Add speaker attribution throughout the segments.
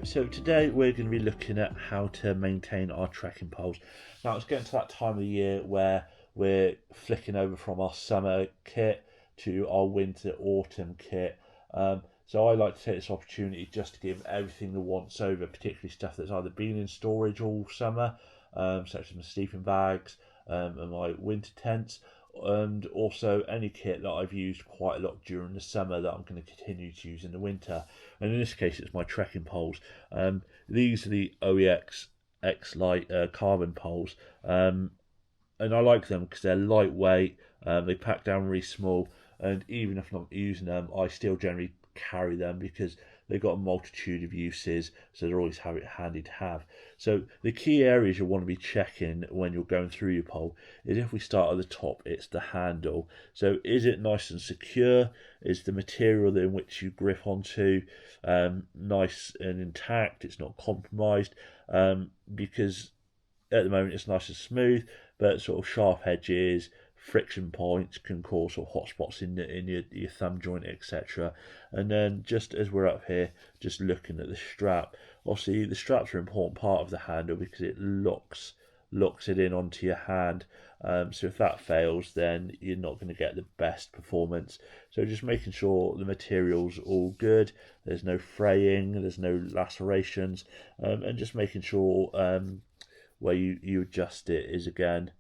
Speaker 1: So today we're going to be looking at how to maintain our trekking poles. Now it's getting to that time of the year where we're flicking over from our summer kit to our winter autumn kit. So I like to take this opportunity just to give everything the once over, particularly stuff that's either been in storage all summer, such as my sleeping bags and my winter tents, and also any kit that I've used quite a lot during the summer that I'm going to continue to use in the winter. And in this case, it's my trekking poles. These are the OEX X Light carbon poles, and I like them because they're lightweight. They pack down really small, and even if I'm not using them, I still generally carry them because they've got a multitude of uses, so they're always handy to have. So the key areas you'll want to be checking when you're going through your pole is, if we start at the top, it's the handle. So is it nice and secure? Is the material in which you grip onto nice and intact? It's not compromised, because at the moment it's nice and smooth, but sort of sharp edges, friction points can cause sort of hot spots in your thumb joint, etc. And then just as we're up here, just looking at the strap, obviously the straps are an important part of the handle because it locks it in onto your hand. So if that fails, then you're not going to get the best performance. So just making sure the material's all good, there's no fraying, there's no lacerations, and just making sure where you adjust it is again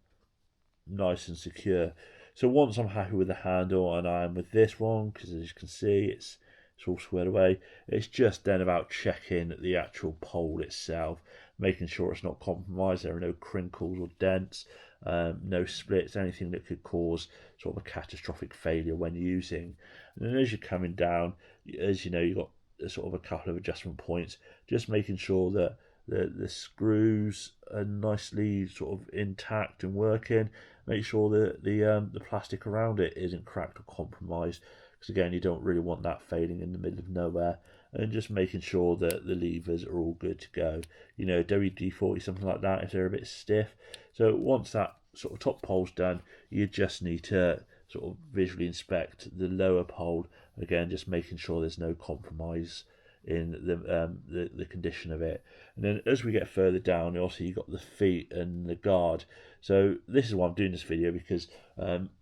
Speaker 1: nice and secure. So once I'm happy with the handle, and I am with this one, because as you can see it's all squared away, it's just then about checking the actual pole itself, making sure it's not compromised, there are no crinkles or dents, no splits, anything that could cause sort of a catastrophic failure when using. And then as you're coming down, as you know, you've got sort of a couple of adjustment points, just making sure that the screws are nicely sort of intact and working. Make sure that the plastic around it isn't cracked or compromised, because again you don't really want that failing in the middle of nowhere. And just making sure that the levers are all good to go. You know, WD-40, something like that, if they're a bit stiff. So once that sort of top pole's done, you just need to sort of visually inspect the lower pole again, just making sure there's no compromise in the condition of it. And then as we get further down, also you've got the feet and the guard. So this is why I'm doing this video, because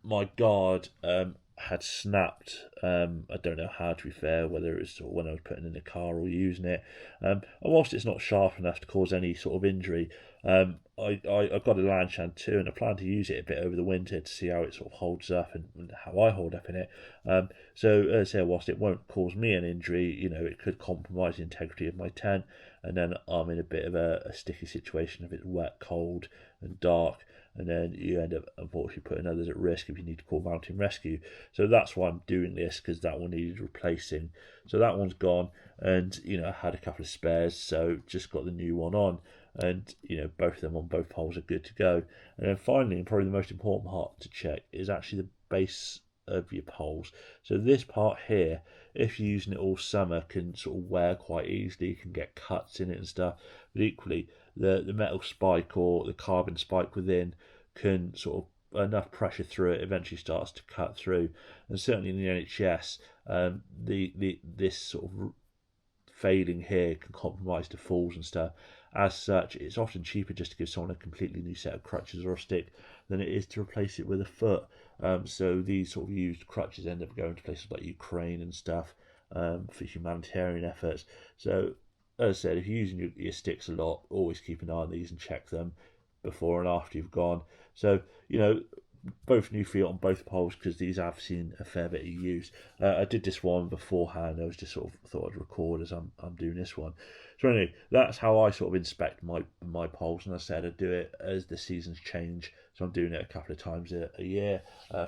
Speaker 1: my guard had snapped. I don't know how, to be fair, whether it was sort of when I was putting it in the car or using it. And whilst it's not sharp enough to cause any sort of injury, I got a Lanshan too, and I plan to use it a bit over the winter to see how it sort of holds up and how I hold up in it. So as I say, whilst it won't cause me an injury, you know, it could compromise the integrity of my tent, and then I'm in a bit of a sticky situation if it's wet, cold, and dark. And then you end up unfortunately putting others at risk if you need to call mountain rescue. So that's why I'm doing this, because that one needed replacing. So that one's gone, and you know I had a couple of spares, so just got the new one on, and you know both of them on both poles are good to go. And then finally, and probably the most important part to check, is actually the base of your poles. So this part here, if you're using it all summer, can sort of wear quite easily. You can get cuts in it and stuff. But equally, the metal spike or the carbon spike within can sort of enough pressure through it eventually starts to cut through. And certainly in the NHS, this sort of failing here can compromise the falls and stuff. As such, it's often cheaper just to give someone a completely new set of crutches or a stick than it is to replace it with a foot. So these sort of used crutches end up going to places like Ukraine and stuff, for humanitarian efforts. So as I said, if you're using your sticks a lot, always keep an eye on these and check them before and after you've gone. So, you know, both new feet on both poles, because these have seen a fair bit of use. I did this one beforehand. I was just sort of thought I'd record as I'm doing this one. So anyway, that's how I sort of inspect my poles, and I said I'd do it as the seasons change. So I'm doing it a couple of times a year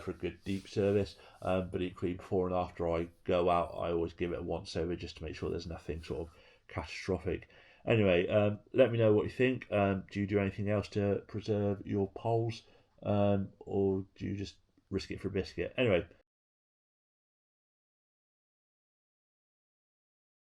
Speaker 1: for a good deep service. But equally, before and after I go out, I always give it a once over just to make sure there's nothing sort of catastrophic. Anyway, let me know what you think. Do you do anything else to preserve your poles? Or do you just risk it for a biscuit? Anyway,